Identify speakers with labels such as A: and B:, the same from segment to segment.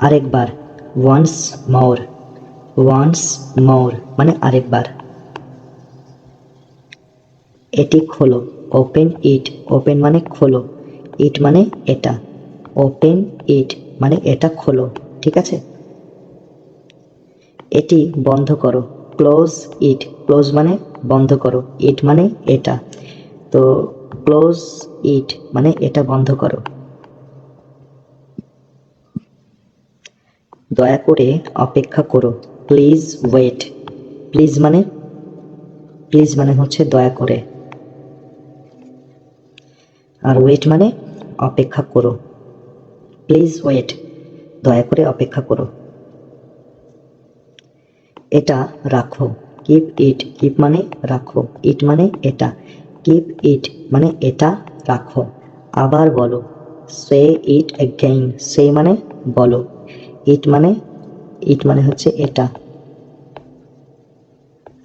A: আরেকবার, once more, once more মানে আরেকবার। এটি খোলো, ওপেন ইট, ওপেন মানে খোলো, ইট মানে এটা, ওপেন ইট মানে এটা খোলো, ঠিক আছে। এটি বন্ধ করো, ক্লোজ ইট, ক্লোজ মানে বন্ধ করো, ইট মানে এটা, তো ক্লোজ ইট মানে এটা বন্ধ করো। দয়া করে অপেক্ষা করো, প্লিজ ওয়েট, প্লিজ মানে হচ্ছে দয়া করে, আর ওয়েট মানে অপেক্ষা করো, প্লিজ ওয়েট দয়া করে অপেক্ষা করো। এটা রাখো, কিপ ইট, কিপ মানে রাখো, ইট মানে এটা, কিপ ইট মানে এটা রাখো। আবার বলো, সে ইট অ্যাগেইন, সে মানে বলো, ইট মানে হচ্ছে এটা,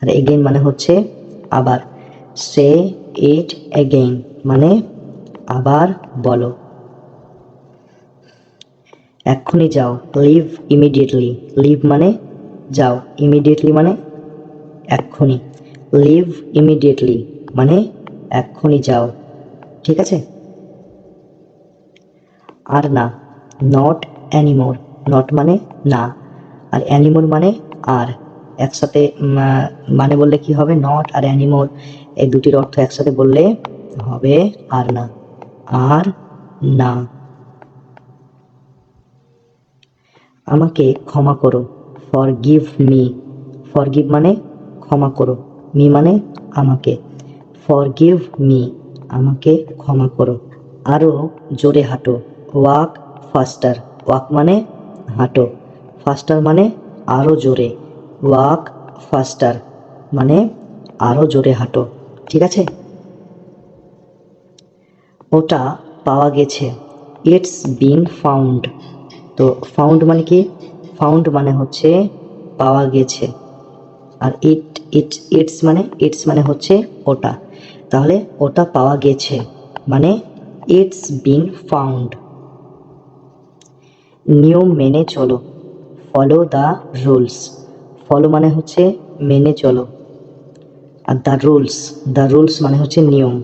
A: আর এগেইন মানে হচ্ছে আবার। সে ইট অ্যাগেইন মানে আবার বলো। এক্ষুনি যাও, লিভ ইমিডিয়েটলি, লিভ মানে যাও, ইমিডিয়েটলি মানে এক্ষুনি, লিভ ইমিডিয়েটলি মানে এক্ষুনি যাও, ঠিক আছে। আর না, নট অ্যানিমোর, নট মানে না, আর অ্যানিমোর মানে আর, একসাথে মানে বললে কি হবে, নট আর অ্যানিমোর এই দুটির অর্থ একসাথে বললে হবে আর না, আর না। আমাকে ক্ষমা করো, ফরগিভ মি, ফরগিভ মানে ক্ষমা করো, মি মানে আমাকে, ফরগিভ মি আমাকে ক্ষমা করো। আরো জোরে হাঁটো, ওয়াক ফাস্টার, ওয়াক মানে হাঁটো, ফাস্টার মানে আরো জোরে, ওয়াক ফাস্টার মানে আরো জোরে হাঁটো, ঠিক আছে। ওটা পাওয়া গেছে, ইটস বিন ফাউন্ড, তো ফাউন্ড মানে কি, ফাউন্ড মানে হচ্ছে পাওয়া গেছে, আর ইটস মানে হচ্ছে ওটা, তাহলে ওটা পাওয়া গেছে মানে ইটস বিন ফাউন্ড। নিয়ম মেনে চলো, ফলো দ্য রুলস, ফলো মানে হচ্ছে মেনে চলো, আর দ্য রুলস মানে হচ্ছে নিয়ম,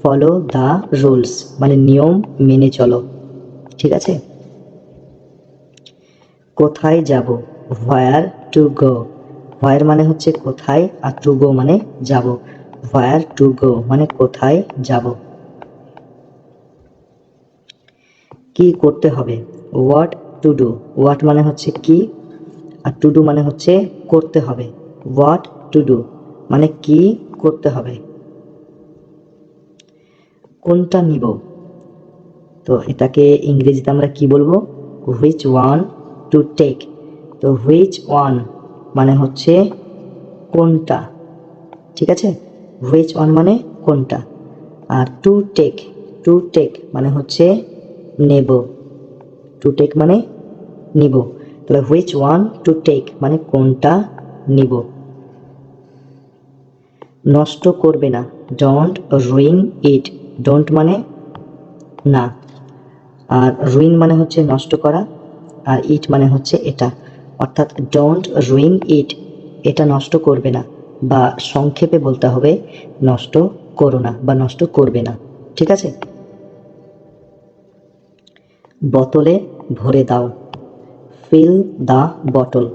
A: ফলো দ্য রুলস মানে নিয়ম মেনে চলো, ঠিক আছে। কোথায় যাব, হোয়ার টু গো, হোয়ার মানে হচ্ছে কোথায়, আর টু গো মানে যাব, হোয়ার টু গো মানে কোথায় যাব। কি করতে হবে, হোয়াট টু ডু, হোয়াট মানে হচ্ছে কি, আর টু ডু মানে হচ্ছে করতে হবে, হোয়াট টু ডু মানে কি করতে হবে। কোনটা নিব, তো এটাকে ইংরেজিতে আমরা কি বলবো, হুইচ ওয়ান টু টেক, তো হুইচ ওয়ান মানে হচ্ছে কোনটা, ঠিক আছে, হুইচ ওয়ান মানে কোনটা, আর টু টেক মানে হচ্ছে নেব, টু টেক মানে নিব, তাহলে হুইচ ওয়ান টু টেক মানে কোনটা নিব। নষ্ট করবে না, ডোন্ট রুইন ইট, ডোন্ট মানে না, আর রুইন মানে হচ্ছে নষ্ট করা, আর ইট মানে হচ্ছে এটা, অর্থাৎ ডোন্ট রুইন ইট, এটা নষ্ট করবে না, বা সংক্ষেপে বলতে হবে নষ্ট করো না বা নষ্ট করবে না, ঠিক আছে। বোতলে ভরে দাও, ফিল দা বটল,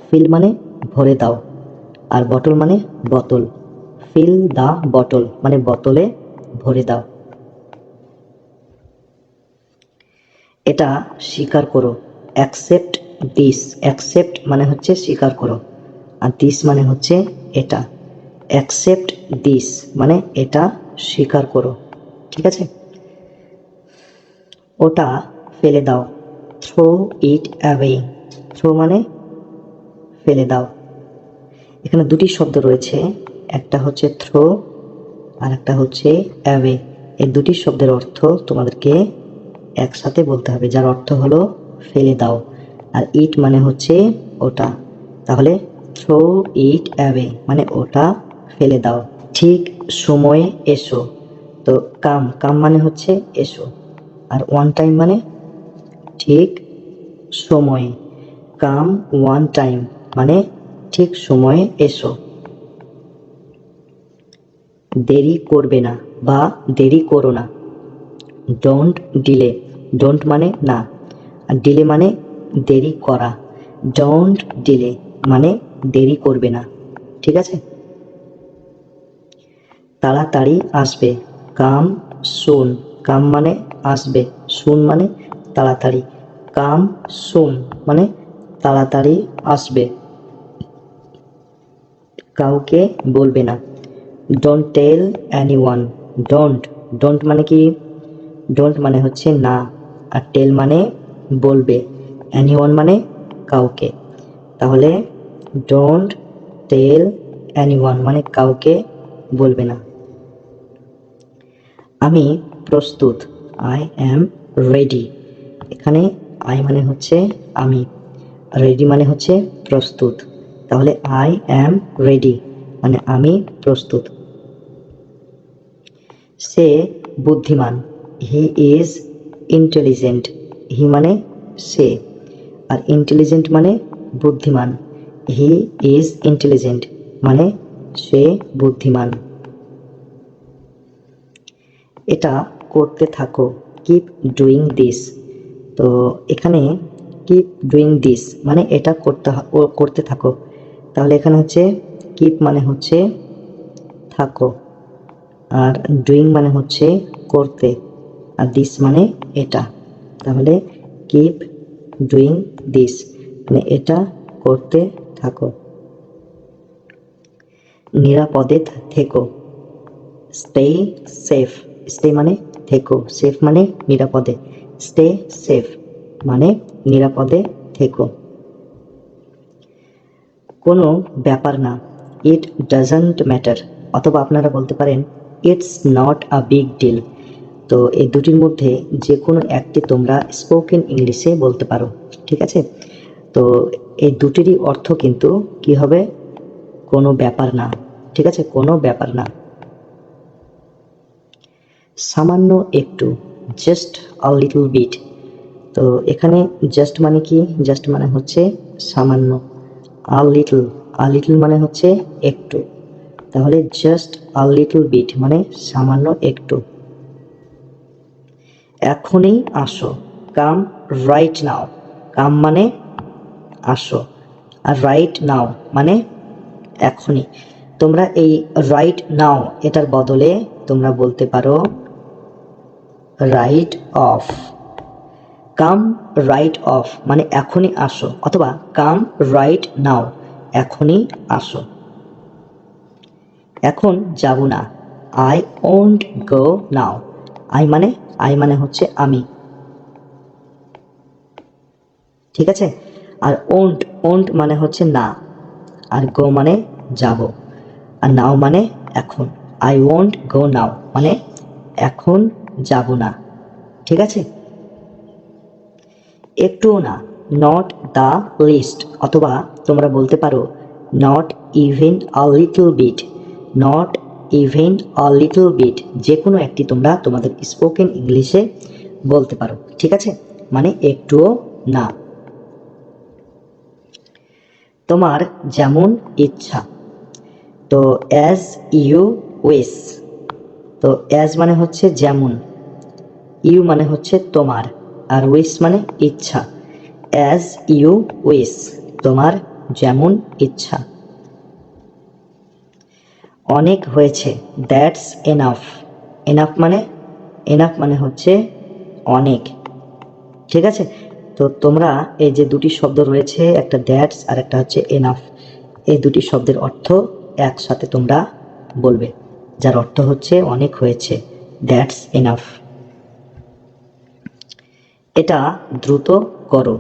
A: ফিল মানে ভরে দাও, আর বটল মানে বোতল, ফিল দা বটল মানে বোতলে ভরে দাও। এটা স্বীকার করো, অ্যাকসেপ্ট দিস, অ্যাকসেপ্ট মানে হচ্ছে স্বীকার করো, আর দিস মানে হচ্ছে এটা, অ্যাকসেপ্ট দিস মানে এটা স্বীকার করো, ঠিক আছে। ওটা ফেলে দাও, থ্রো ইট অ্যাওয়ে, থ্রো মানে ফেলে দাও। এখানে দুটি শব্দ রয়েছে, একটা হচ্ছে থ্রো আর একটা হচ্ছে অ্যাওয়ে, এই দুটি শব্দের অর্থ তোমাদেরকে একসাথে বলতে হবে, যার অর্থ হলো ফেলে দাও, আর ইট মানে হচ্ছে ওটা, তাহলে থ্রো ইট অ্যাওয়ে মানে ওটা ফেলে দাও। ঠিক সময়ে এসো, তো কাম মানে হচ্ছে এসো, আর ওয়ান টাইম মানে ঠিক সময়ে, কাম ওয়ান টাইম মানে ঠিক সময়ে এসো। দেরি করবে না বা দেরি করো না, ডোন্ট ডিলে, ডোন্ট মানে না, আর ডিলে মানে দেরি করা, ডোন্ট ডিলে মানে দেরি করবে না, ঠিক আছে। তাড়াতাড়ি আসবে, কাম সুন, কাম মানে আসবে, সুন মানে তাড়াতাড়ি, কাম সুন মানে তাড়াতাড়ি আসবে। কাউকে বলবে না, don't tell anyone, don't, don't মানে কি, ডোন্ট মানে হচ্ছে না, আর টেল মানে বলবে, এনিওয়ান মানে কাউকে, তাহলে ডোন্ট টেল এনিওয়ান মানে কাউকে বলবে না। আমি প্রস্তুত, আই অ্যাম রেডি, এখানে আই মানে হচ্ছে আমি, রেডি মানে হচ্ছে প্রস্তুত, তাহলে আই অ্যাম রেডি মানে আমি প্রস্তুত। সে বুদ্ধিমান, হি ইজ ইন্টেলিজেন্ট, হি মানে সে, আর ইন্টেলিজেন্ট মানে বুদ্ধিমান, হি ইজ ইন্টেলিজেন্ট মানে সে বুদ্ধিমান। এটা করতে থাকো, কিপ ডুইং দিস, তো এখানে কিপ ডুইং দিস মানে এটা করতে থাকো, তাহলে এখানে হচ্ছে কিপ মানে হচ্ছে থাকো, আর ডুইং মানে হচ্ছে করতে, আর দিস মানে এটা, তাহলে কিপ ডুইং দিস মানে এটা করতে থাকো। নিরাপদে থেকো, স্টে সেফ, স্টে মানে থেকো, সেফ মানে নিরাপদে, স্টে সেফ মানে নিরাপদে থেকো। কোনো ব্যাপার না, ইট ডাজন্ট ম্যাটার, অথবা আপনারা বলতে পারেন it's not a big deal, তো এই দুটির মধ্যে যে কোনো একটি তোমরা স্পোকেন ইংলিশে বলতে পারো, ঠিক আছে। তো এই দুটিরই অর্থ কিন্তু কি হবে, কোনো ব্যাপার না, ঠিক আছে, কোনো ব্যাপার না। সামান্য একটু, জাস্ট আ লিটল বিট, তো এখানে জাস্ট মানে কি, জাস্ট মানে হচ্ছে সামান্য, আ লিটল মানে হচ্ছে একটু, তাহলে জাস্ট আ লিটল বিট মানে সামান্য একটু। এখনই আসো, কাম রাইট নাও, কাম মানে আসো, আর রাইট নাও মানে এখনই, তোমরা এই রাইট নাও এটার বদলে তোমরা বলতে পারো right off, come right off মানে এখনই আসো, অথবা কাম রাইট নাও এখনই আসো। এখন যাব না, I won't go now, I মানে হচ্ছে আমি, ঠিক আছে, আর ওন্ট, ওন্ট মানে হচ্ছে না, আর গো মানে যাব, আর নাও মানে এখন, আই ওন্ট গো নাও মানে এখন যাব না, ঠিক আছে। একটুও না, নট দ্য লিস্ট, অথবা তোমরা বলতে পারো not even a little bit, not even a little bit, যে কোনো একটি তোমরা তোমাদের স্পোকেন ইংলিশে বলতে পারো, ঠিক আছে, মানে একটুও না। তোমার যেমন ইচ্ছা, তো অ্যাজ ইউ উইশ, তো অ্যাজ মানে হচ্ছে যেমন, ইউ মানে হচ্ছে তোমার, আর উইশ মানে ইচ্ছা, অ্যাজ ইউ উইশ তোমার যেমন ইচ্ছা। অনেক হয়েছে, দ্যাটস এনাফ, এনাফ মানে হচ্ছে অনেক, ঠিক আছে। তো তোমরা এই যে দুটি শব্দ রয়েছে, একটা দ্যাটস আর একটা হচ্ছে এনাফ, এই দুটি শব্দের অর্থ একসাথে তোমরা বলবে, যার অর্থ হচ্ছে অনেক হয়েছে, দ্যাটস এনাফ। এটা দ্রুত করো,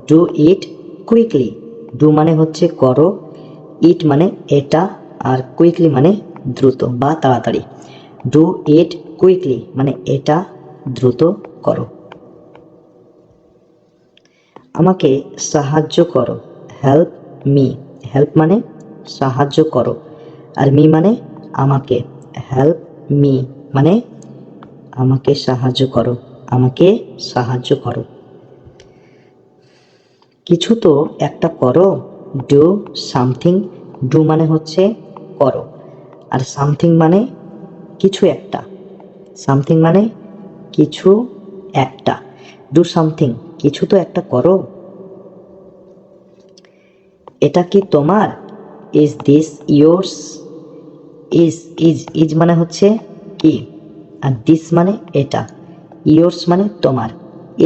A: ডু ইট কুইকলি, ডু মানে হচ্ছে করো, ইট মানে এটা, আর কুইকলি মানে দ্রুত বা তাড়াতাড়ি, ডু ইট কুইকলি মানে এটা দ্রুত করো। আমাকে সাহায্য করো, হেল্প মি, হেল্প মানে সাহায্য করো, আর মি মানে আমাকে, হেল্প মি মানে আমাকে সাহায্য করো, আমাকে সাহায্য করো। কিছু তো একটা করো, ডু সামথিং। ডু মানে হচ্ছে করো, আর সামথিং মানে কিছু একটা। সামথিং মানে কিছু একটা। ডু সামথিং, কিছু তো একটা করো। এটা কি তোমার? Is this yours? Is is is মানে হচ্ছে কি, আর দিস মানে এটা। ইয়োর্স মানে তোমার।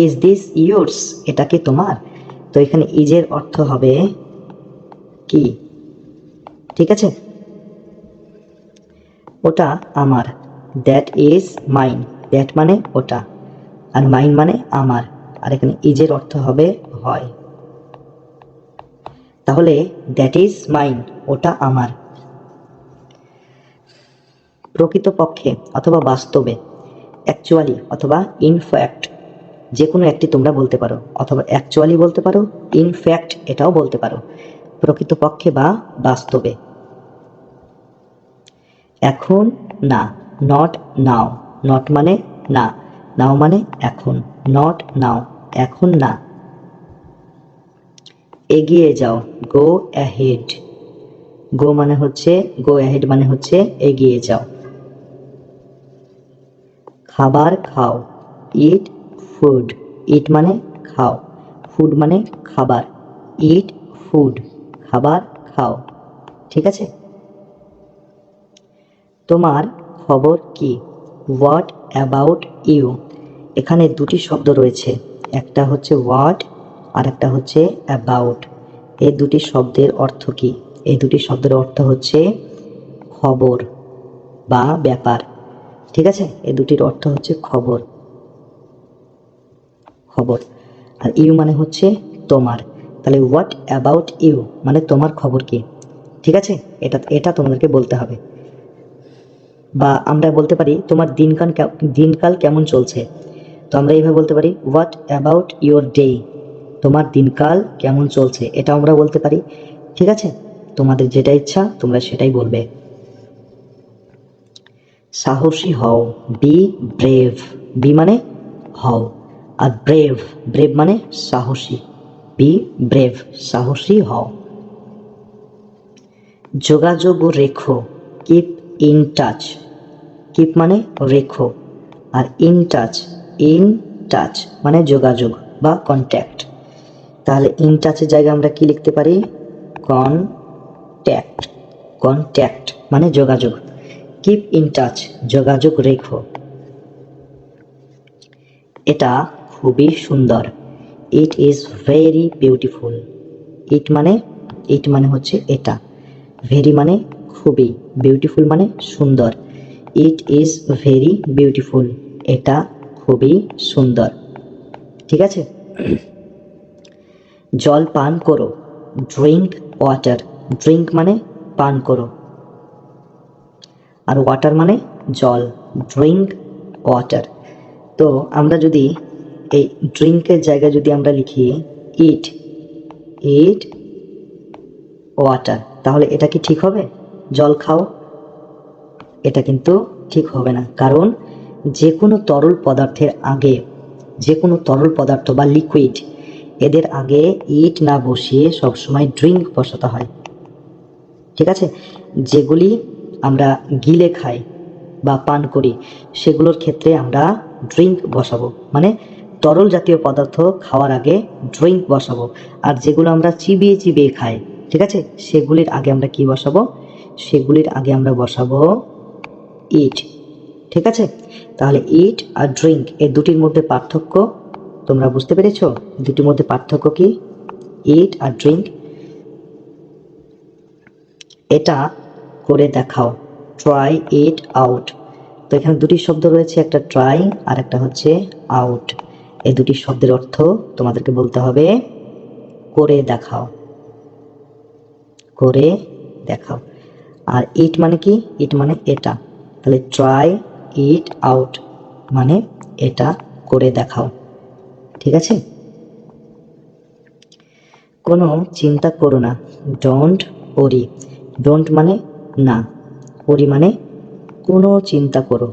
A: Is this yours? এটা কি তোমার? তো এখানে ইজের অর্থ হবে কি, ঠিক আছে? ওটা আমার। That is mine. দ্যাট মানে ওটা, আর মাইন মানে আমার, আর এখানে ইজের অর্থ হবে হয়। তাহলে দ্যাট ইজ মাইন, ওটা আমার। প্রকৃতপক্ষে অথবা বাস্তবে, অ্যাকচুয়ালি অথবা ইনফ্যাক্ট, যে কোনো একটি তোমরা বলতে পারো, অথবা অ্যাকচুয়ালি বলতে পারো, ইনফ্যাক্ট এটাও বলতে পারো। প্রকৃতপক্ষে বা বাস্তবে। এখন না, নট নাও। নট মানে না, নাও মানে এখন। নট নাও, এখন না। এগিয়ে যাও, গো অ্যাহেড। গো মানে হচ্ছে, গো অ্যাহেড মানে হচ্ছে এগিয়ে যাও। খাবার খাও, ইট ফুড। ইট মানে খাও, ফুড মানে খাবার। ইট ফুড, খাবার খাও, ঠিক আছে? তোমার খবর কি? What about you? এখানে দুটি শব্দ রয়েছে, একটা হচ্ছে হোয়াট আর একটা হচ্ছে অ্যাবাউট। এই দুটি শব্দের অর্থ কি? এই দুটি শব্দের অর্থ হচ্ছে খবর বা ব্যাপার, ঠিক আছে? এই দুটির অর্থ হচ্ছে খবর, খবর। আর ইউ মানে হচ্ছে তোমার। তাহলে হোয়াট অ্যাবাউট ইউ মানে তোমার খবর কি, ঠিক আছে? এটা এটা তোমাদেরকে বলতে হবে। বা আমরা বলতে পারি তোমার দিনকাল কেমন চলছে। তো আমরা এইভাবে বলতে পারি হোয়াট অ্যাবাউট ইউর ডে। তোমার দিনকাল কেমন চলছে, এটা আমরা বলতে পারি, ঠিক আছে? তোমাদের যেটা ইচ্ছা তোমরা সেটাই বলবে। সাহসী হও, বি ব্রেভ। বি মানে হও, আর ব্রেভ, ব্রেভ মানে সাহসী। বি ব্রেভ, সাহসী হও। যোগাযোগ রেখো, কিপ ইন টাচ। কিপ মানে রেখো, আর ইন টাচ, ইন টাচ মানে যোগাযোগ বা কন্ট্যাক্ট। তাহলে ইন টাচের জায়গায় আমরা কি লিখতে পারি? কন্ট্যাক্ট। কন্ট্যাক্ট মানে যোগাযোগ। কিপ ইন টাচ, যোগাযোগ রেখো। এটা খুবই সুন্দর, ইট ইজ ভেরি বিউটিফুল। ইট মানে হচ্ছে এটা, ভেরি মানে খুবই, বিউটিফুল মানে সুন্দর। ইট ইজ ভেরি বিউটিফুল, এটা খুবই সুন্দর, ঠিক আছে? জল পান করো, ড্রিঙ্ক ওয়াটার। ড্রিঙ্ক মানে পান করো, আর ওয়াটার মানে জল। Drink water. তো আমরা যদি এই ড্রিঙ্কের জায়গায় যদি আমরা লিখি ইট, ইট ওয়াটার, তাহলে এটা কি ঠিক হবে? জল খাও, এটা কিন্তু ঠিক হবে না। কারণ যে কোনো তরল পদার্থের আগে, যে কোনো তরল পদার্থ বা লিকুইড, এদের আগে ইট না বসিয়ে সবসময় ড্রিঙ্ক বসাতে হয়, ঠিক আছে? যেগুলি আমরা গিলে খাই বা পান করি সেগুলোর ক্ষেত্রে আমরা ড্রিঙ্ক বসাবো, মানে তরল জাতীয় পদার্থ খাওয়ার আগে ড্রিঙ্ক বসাবো। আর যেগুলো আমরা চিবিয়ে চিবিয়ে খাই, ঠিক আছে, সেগুলির আগে আমরা কি বসাবো? সেগুলির আগে আমরা বসাবো ইট, ঠিক আছে? তাহলে ইট আর ড্রিঙ্ক এই দুটির মধ্যে পার্থক্য তোমরা বুঝতে পেরেছো? দুটির মধ্যে পার্থক্য কি? ইট আর ড্রিঙ্ক। এটা করে দেখাও, ট্রাই ইট আউট। তো এখানে দুটি শব্দ রয়েছে, একটা ট্রাই আর একটা হচ্ছে আউট। এই দুটি শব্দের অর্থ তোমাদেরকে বলতে হবে করে দেখাও, করে দেখাও। আর ইট মানে কি? ইট মানে এটা। তাহলে ট্রাই ইট আউট মানে এটা করে দেখাও, ঠিক আছে? কোনো চিন্তা করো না, ডোন্ট ওরি। ডোন্ট মানে না, ওরি মানে কোনো চিন্তা করো,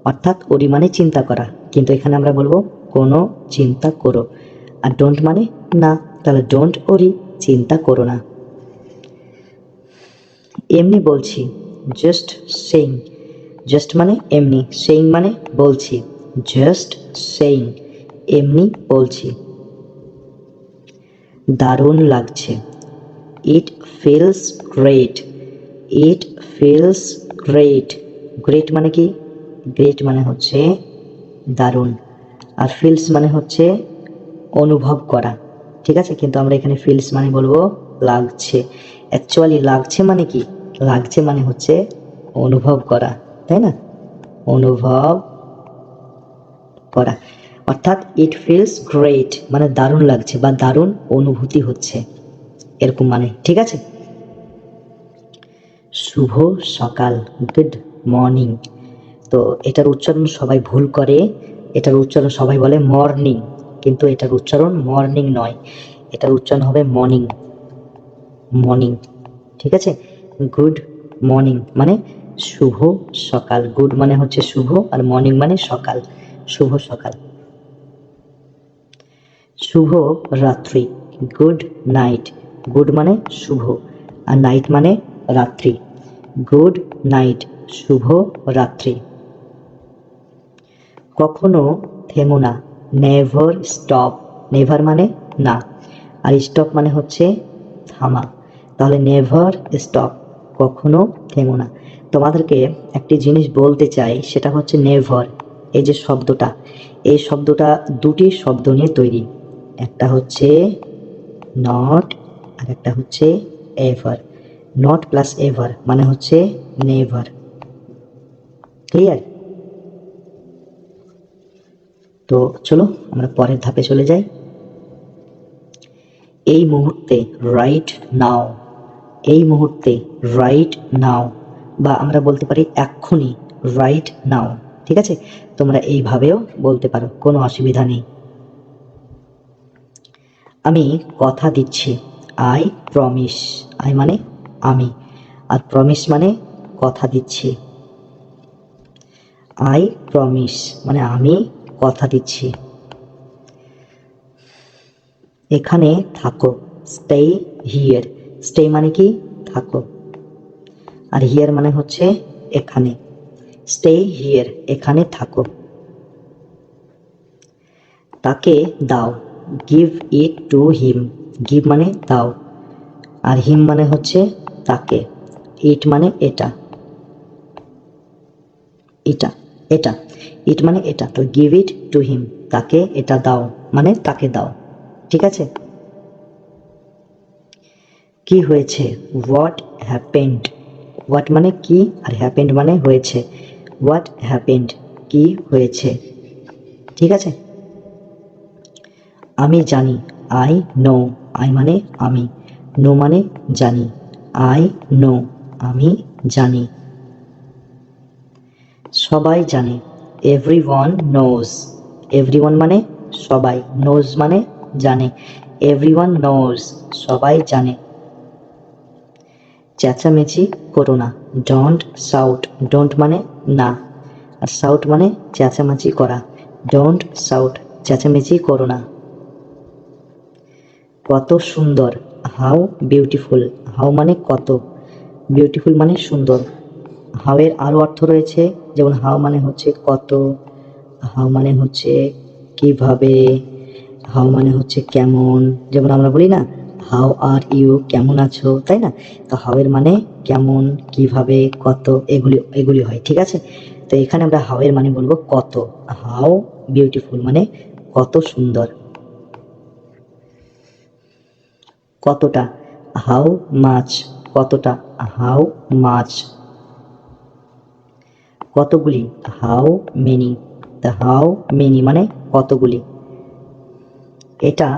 A: অর্থাৎ ওরি মানে চিন্তা করা, কিন্তু এখানে আমরা বলবো কোনো চিন্তা করো। আর ডোন্ট মানে না, তাহলে ডোন্ট ওরি, চিন্তা করো না। এমনি বলছি, জাস্ট সেইং। জাস্ট মানে এমনি, সেইং মানে বলছি, জাস্ট সেইং, এমনি বলছি। দারুণ লাগছে, it feels great. It feels great. Great মানে কি? গ্রেট মানে হচ্ছে দারুণ, আর ফিলস মানে হচ্ছে অনুভব করা, ঠিক আছে? কিন্তু আমরা এখানে ফিলস মানে বলবো লাগছে। অ্যাকচুয়ালি লাগছে মানে কি? লাগছে মানে হচ্ছে অনুভব করা, তাই না? অনুভব করা, অর্থাৎ ইট ফিলস গ্রেট মানে দারুণ লাগছে বা দারুণ অনুভূতি হচ্ছে, এরকম মানে, ঠিক আছে? শুভ সকাল, গুড মর্নিং। তো এটার উচ্চারণ সবাই ভুল করে, এটার উচ্চারণ সবাই বলে মর্নিং, কিন্তু এটার উচ্চারণ মর্নিং নয়, এটার উচ্চারণ হবে মর্নিং, মর্নিং, ঠিক আছে? গুড মর্নিং মানে শুভ সকাল। গুড মানে হচ্ছে শুভ, আর মর্নিং মানে সকাল, শুভ সকাল। শুভ রাত্রি, গুড নাইট। গুড মানে শুভ, আর নাইট মানে রাত্রি, গুড নাইট, শুভ রাত্রি। কখনো থেমো না, নেভার স্টপ। নেভার মানে না, আর স্টপ মানে হচ্ছে থামা, তাহলে নেভার স্টপ, কখনো থেমো না। তোমাদেরকে একটি জিনিস বলতে চাই, সেটা হচ্ছে নেভার। এই যে শব্দটা, এই শব্দটা দুটি শব্দ নিয়ে তৈরি, একটা হচ্ছে নট আর একটা হচ্ছে এভার। নট প্লাস এভার মানে হচ্ছে নেভার, ক্লিয়ার? তো চলো আমরা পরের ধাপে চলে যাই। এই মুহূর্তে, রাইট নাও। এই মুহূর্তে, রাইট নাও, বা আমরা বলতে পারি এক্ষুনি, রাইট নাও, ঠিক আছে? তোমরা এইভাবেও বলতে পারো, কোনো অসুবিধা নেই। আমি কথা দিচ্ছি, আই প্রমিস। আই মানে আমি, আর প্রমিস মানে কথা দিচ্ছি। আই প্রমিস মানে আমি কথা দিচ্ছি। এখানে থাকো, স্টে হিয়ার। স্টে মানে কি? থাকো, আর হিয়ার মানে হচ্ছে এখানে। স্টে হিয়ার, এখানে থাকো। তাকে দাও, give it to him. Give মানে দাও, আর হিম মানে হচ্ছে তাকে। ইট মানে এটা, এটা, এটা, ইট মানে এটা, তো গিভ ইট টু হিম, তাকে এটা দাও মানে তাকে দাও, ঠিক আছে? কি হয়েছে? What happened. হোয়াট মানে কি, আর হ্যাপেন্ড মানে হয়েছে। হোয়াট হ্যাপেন্ড, কি হয়েছে, ঠিক আছে? আমি জানি, আই নো। আই মানে আমি, নো মানে জানি। আই নো, আমি জানি। সবাই জানে, এভরিওয়ান নোজ। এভরিওয়ান মানে সবাই, নোজ মানে জানে। এভরিওয়ান নোজ, সবাই জানে। চেঁচামেচি করো না, ডোন্ট শাউট। ডোন্ট মানে না, আর শাউট মানে চেঁচামেচি করা। ডোন্ট শাউট, চেঁচামেচি করো না। কত সুন্দর, হাউ বিউটিফুল। হাউ মানে কত, বিউটিফুল মানে সুন্দর। হাউ এর আরো অর্থ রয়েছে, যেমন হাউ মানে হচ্ছে কত, হাউ মানে হচ্ছে কিভাবে, হাউ মানে হচ্ছে কেমন। যেমন আমরা বলি না, হাউ আর ইউ, কেমন আছো, তাই না? তো হাউ এর মানে কেমন, কিভাবে, কত, এগুলি এগুলি হয়, ঠিক আছে? তো এখানে আমরা হাউ এর মানে বলবো কত। হাউ বিউটিফুল মানে কত সুন্দর। কতটা, হাউ মাছ। কতটা, হাউ মাছ। কতগুলি, হাউ মেনি। তা হাউ মেনি মানে কতগুলি। এটা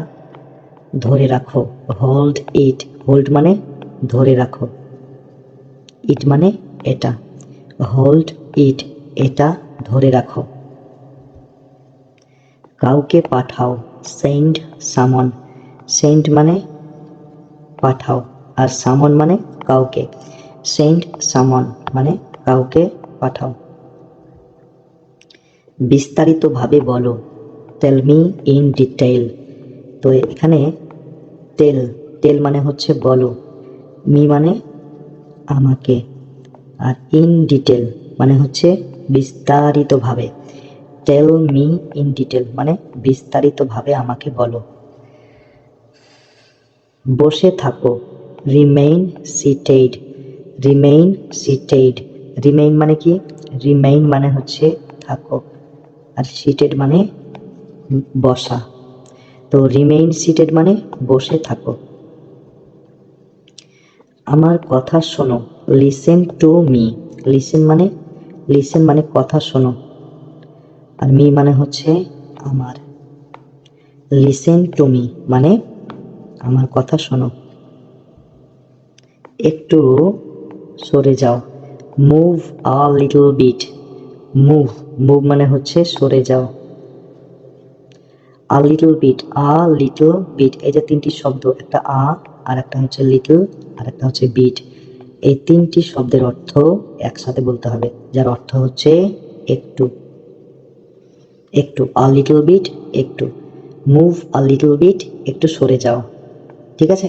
A: ধরে রাখো, হোল্ড ইট। হোল্ড মানে ধরে রাখো, ইট মানে এটা। হোল্ড ইট, এটা ধরে রাখো। কাউকে পাঠাও, সেন্ড সামন। সেন্ড মানে পাঠাও, আর সামন মানে কাউকে। সেন্ড সামন মানে কাউকে পাঠাও। বিস্তারিতভাবে বলো, টেল মি ইন ডিটেইল। তো এখানে টেল, টেল মানে হচ্ছে বলো, মি মানে আমাকে, আর ইন ডিটেল মানে হচ্ছে বিস্তারিতভাবে। টেল মি ইন ডিটেল মানে বিস্তারিতভাবে আমাকে বলো। বসে থাকো, remain seated, remain seated. Remain মানে কি? রিমেইন মানে হচ্ছে থাকো, আর সিটেড মানে বসা। তো রিমেইন সিটেড মানে বসে থাকো। আমার কথা শোনো, লিসেন টু মি। লিসেন মানে কথা শোনো, আর মি মানে হচ্ছে আমার। লিসেন টু মি মানে আমার কথা শোনো। একটু সরে যাও, move a little bit. Move, move মানে হচ্ছে সরে যাও। A little bit, a little bit, এই যে তিনটি শব্দ, একটা আ, আর একটা হচ্ছে লিটল, আর একটা হচ্ছে বিট। এই তিনটি শব্দের অর্থ একসাথে বলতে হবে, যার অর্থ হচ্ছে একটু। একটু, আ লিটল বিট, একটু। মুভ আ লিটল বিট, একটু সরে যাও। ঠিক আছে?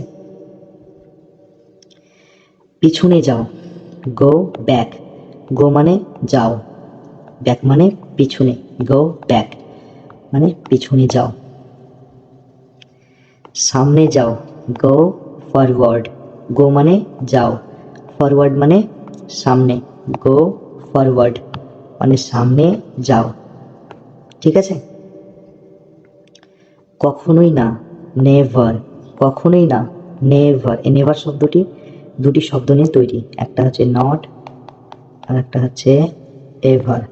A: পিছনে যাও, গো ব্যাক। গো মানে যাও, ব্যাক মানে পিছনে। গো ব্যাক মানে পিছনে যাও। সামনে যাও, গো ফরওয়ার্ড। গো মানে যাও, ফরওয়ার্ড মানে সামনে। গো ফরওয়ার্ড মানে সামনে যাও। ঠিক আছে? কখনোই না, নেভার। কখনোই না, নেভার। এই নেভার শব্দটি দুটি শব্দ নিয়ে তৈরি, একটা হচ্ছে নট, আর একটা হচ্ছে এভার।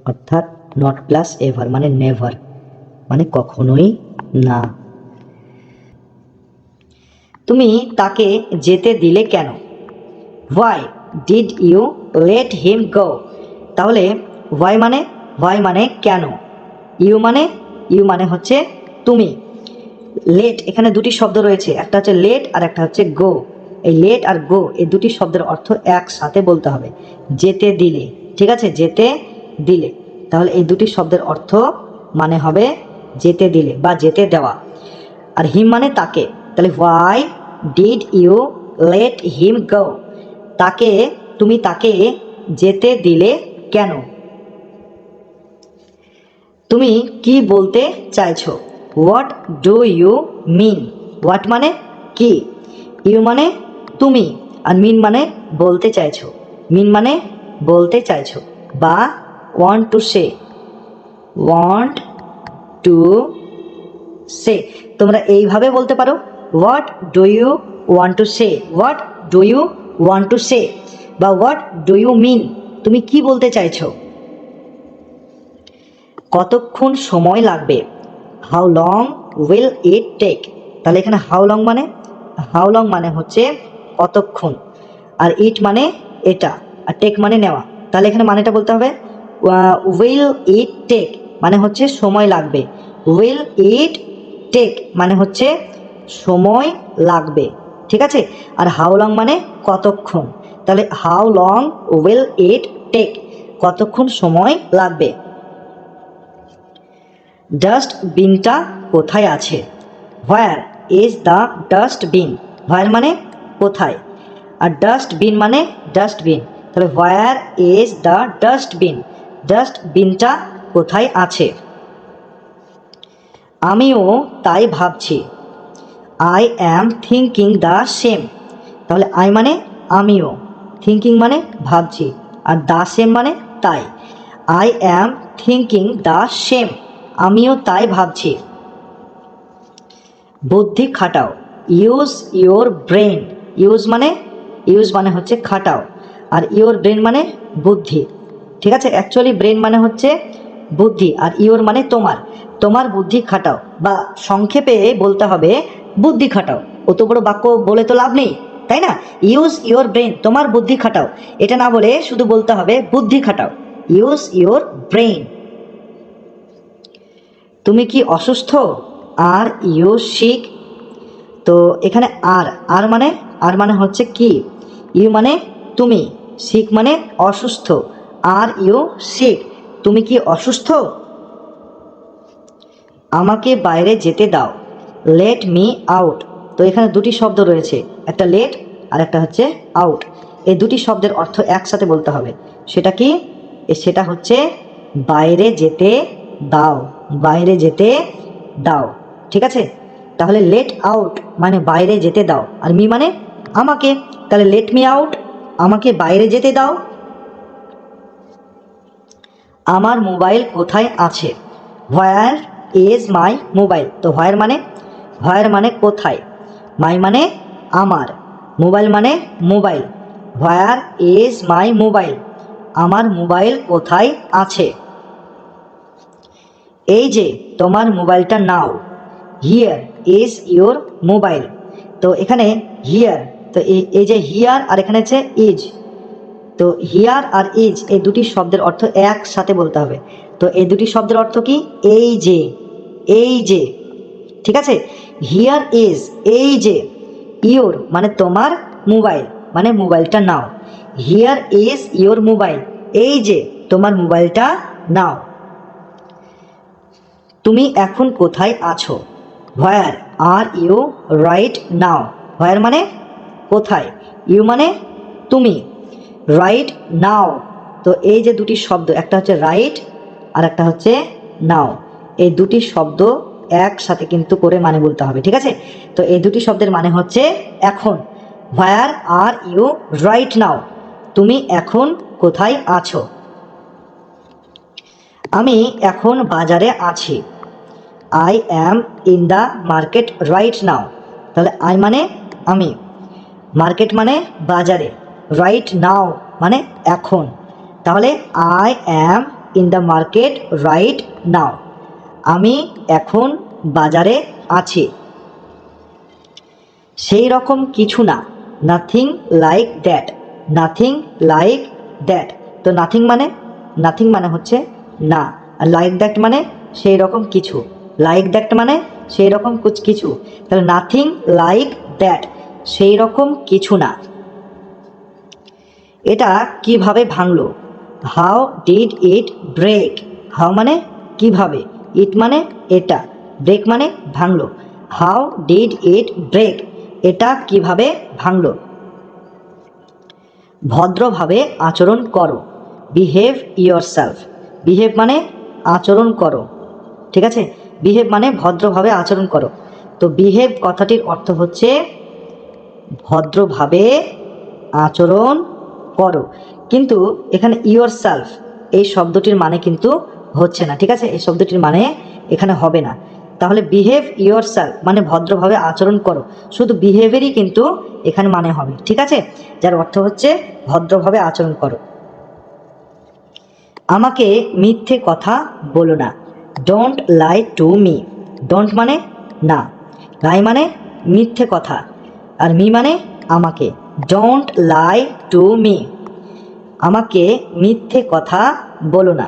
A: অর্থাৎ নট প্লাস এভার মানে নেভার, মানে কখনোই না। তুমি তাকে যেতে দিলে কেন? Why did you let him go? তাহলে হোয়াই মানে কেন, ইউ মানে হচ্ছে তুমি। লেট, এখানে দুটি শব্দ রয়েছে, একটা হচ্ছে লেট আর একটা হচ্ছে গো। এই লেট আর গো এই দুটি শব্দের অর্থ একসাথে বলতে হবে, যেতে দিলে। ঠিক আছে? যেতে দিলে। তাহলে এই দুটি শব্দের অর্থ মানে হবে যেতে দিলে বা যেতে দেওয়া। আর হিম মানে তাকে, তাহলে why did you let him go? তুমি তাকে যেতে দিলে কেন? তুমি কি বলতে চাইছো? What do you mean? What মানে কি, ইউ মানে তুমি, আর মিন মানে বলতে চাইছো। মিন মানে বলতে চাইছো, বা want to say. Want to say, তোমরা এইভাবে বলতে পারো, what do you want to say, what do you want to say, বা হোয়াট ডু ইউ মিন, তুমি কি বলতে চাইছো। কতক্ষণ সময় লাগবে? How long will it take? তাহলে এখানে হাউ লং মানে হচ্ছে কতক্ষণ, আর ইট মানে এটা, আর টেক মানে নেওয়া। তাহলে এখানে মানেটা বলতে হবে উইল ইট টেক মানে হচ্ছে সময় লাগবে, উইল ইট টেক মানে হচ্ছে সময় লাগবে। ঠিক আছে? আর হাউ লং মানে কতক্ষণ, তাহলে how long will it take, কতক্ষণ সময় লাগবে। ডাস্টবিনটা কোথায় আছে? Where is the dustbin? Where মানে কোথায়, আর ডাস্টবিন মানে ডাস্টবিন। তাহলে হোয়ার ইজ দ্য ডাস্টবিন, ডাস্টবিনটা কোথায় আছে। আমিও তাই ভাবছি, I am thinking the same. তাহলে আই মানে আমিও, থিঙ্কিং মানে ভাবছি, আর দ্য সেম মানে তাই। I am thinking the same, আমিও তাই ভাবছি। বুদ্ধি খাটাও, ইউজ ইউর ব্রেন। ইউজ মানে হচ্ছে খাটাও, আর ইউর ব্রেন মানে বুদ্ধি। ঠিক আছে? অ্যাকচুয়ালি ব্রেন মানে হচ্ছে বুদ্ধি, আর ইউর মানে তোমার বুদ্ধি খাটাও, বা সংক্ষেপে বলতে হবে বুদ্ধি খাটাও। অত বড় বাক্য বলে তো লাভ নেই, তাই না? ইউজ ইউর ব্রেন, তোমার বুদ্ধি খাটাও, এটা না বলে শুধু বলতে হবে বুদ্ধি খাটাও, ইউজ ইউর ব্রেন। তুমি কি অসুস্থ? Are you sick? তো এখানে আর মানে হচ্ছে কি, ইউ মানে তুমি, সিক মানে অসুস্থ, আর ইউ সিক, তুমি কি অসুস্থ? আমাকে বাইরে যেতে দাও, লেট মি আউট। তো এখানে দুটি শব্দ রয়েছে, একটা লেট আর একটা হচ্ছে আউট। এই দুটি শব্দের অর্থ একসাথে বলতে হবে। সেটা কি? সেটা হচ্ছে বাইরে যেতে দাও, বাইরে যেতে দাও। ঠিক আছে, তাহলে লেট আউট মানে বাইরে যেতে দাও, আর মি মানে আমাকে, তাহলে লেট মি আউট, আমাকে বাইরে যেতে দাও। আমার মোবাইল কোথায় আছে? Where is my mobile. তো হোয়ার মানে কোথায়, মাই মানে আমার, মোবাইল মানে mobile. Where is my mobile, আমার মোবাইল কোথায় আছে। এই যে তোমার মোবাইলটা নাও, হিয়ার ইজ ইয়োর মোবাইল। তো এখানে হিয়ার, তো এই যে হিয়ার আর এখানে হচ্ছে ইজ, তো হিয়ার আর ইজ এই দুটি শব্দের অর্থ একসাথে বলতে হবে। তো এই দুটি শব্দের অর্থ কি? এই যে, এই যে। ঠিক আছে, হিয়ার ইজ এই যে, ইয়োর মানে তোমার, মোবাইল মানে মোবাইলটা নাও। হিয়ার ইজ ইয়োর মোবাইল, এই যে তোমার মোবাইলটা নাও। তুমি এখন কোথায় আছো? হোয়ার আর ইউ রাইট নাও। হোয়ার মানে কোথায়, ইউ মানে তুমি, রাইট নাও। তো এই যে দুটি শব্দ, একটা হচ্ছে রাইট আর একটা হচ্ছে নাও, এই দুটি শব্দ একসাথে কিন্তু করে মানে বলতে হবে। ঠিক আছে, তো এই দুটি শব্দের মানে হচ্ছে এখন। হোয়ার আর ইউ রাইট নাও, তুমি এখন কোথায় আছো। আমি এখন বাজারে আছি। I am in the market right now. তাহলে আই মানে আমি, মার্কেট মানে বাজারে, রাইট নাও মানে এখন। তাহলে I am in the market right now, আমি এখন বাজারে আছি। সেই রকম কিছু না, nothing like that. Nothing like that, তো নাথিং মানে হচ্ছে না, আর লাইক দ্যাট মানে সেই রকম কিছু, লাইক দ্যাট মানে সেই রকম কিছু। তাহলে নাথিং লাইক দ্যাট, সেই রকম কিছু না। এটা কিভাবে ভাঙলো? How did it break. How মানে কিভাবে, ইট মানে এটা, ব্রেক মানে ভাঙলো। হাউ ডিড ইট ব্রেক, এটা কিভাবে ভাঙলো। ভদ্রভাবে আচরণ করো, বিহেভ ইয়োরসেলফ। বিহেভ মানে আচরণ করো। ঠিক আছে, বিহেভ মানে ভদ্রভাবে আচরণ করো। তো বিহেভ কথাটির অর্থ হচ্ছে ভদ্রভাবে আচরণ করো, কিন্তু এখানে ইয়োরসেলফ এই শব্দটির মানে কিন্তু হচ্ছে না। ঠিক আছে, এই শব্দটির মানে এখানে হবে না। তাহলে বিহেভ ইয়োরসেলফ মানে ভদ্রভাবে আচরণ করো, শুধু বিহেভেরই কিন্তু এখানে মানে হবে। ঠিক আছে, যার অর্থ হচ্ছে ভদ্রভাবে আচরণ করো। আমাকে মিথ্যে কথা বলো না, don't lie to me. Don't মানে না, লাই মানে মিথ্যে কথা, আর মি মানে আমাকে। ডোন্ট লাই টু মি, আমাকে মিথ্যে কথা বলো না।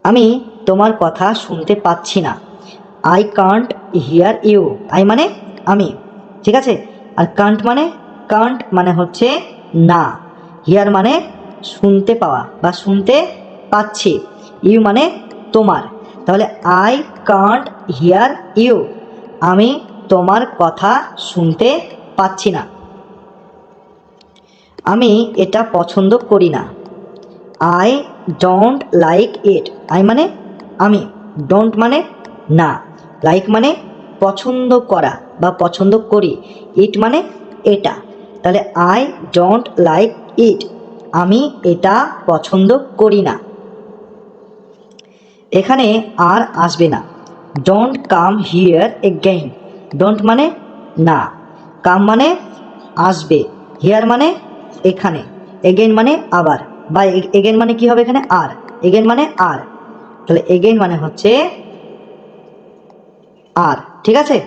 A: আমি তোমার কথা শুনতে পাচ্ছি না, I can't hear you. I মানে আমি। ঠিক আছে, আর কান্ট মানে হচ্ছে না, হিয়ার মানে শুনতে পাওয়া বা শুনতে পাচ্ছি, ইউ মানে তোমার। তাহলে আই কান্ট হিয়ার ইউ, আমি তোমার কথা শুনতে পাচ্ছি না। আমি এটা পছন্দ করি না, I don't like it. I মানে আমি, ডোন্ট মানে না, লাইক মানে পছন্দ করা বা পছন্দ করি, ইট মানে এটা। তাহলে আই ডোন্ট লাইক ইট, আমি এটা পছন্দ করি না। এখানে আর আসবে না, don't come here again. Don't মানে না, কাম মানে আসবে, হিয়ার মানে এখানে, এগেইন মানে আবার, বা এগেইন মানে কি হবে এখানে? আর। এগেইন মানে আর, তাহলে এগেইন মানে হচ্ছে আর। ঠিক আছে,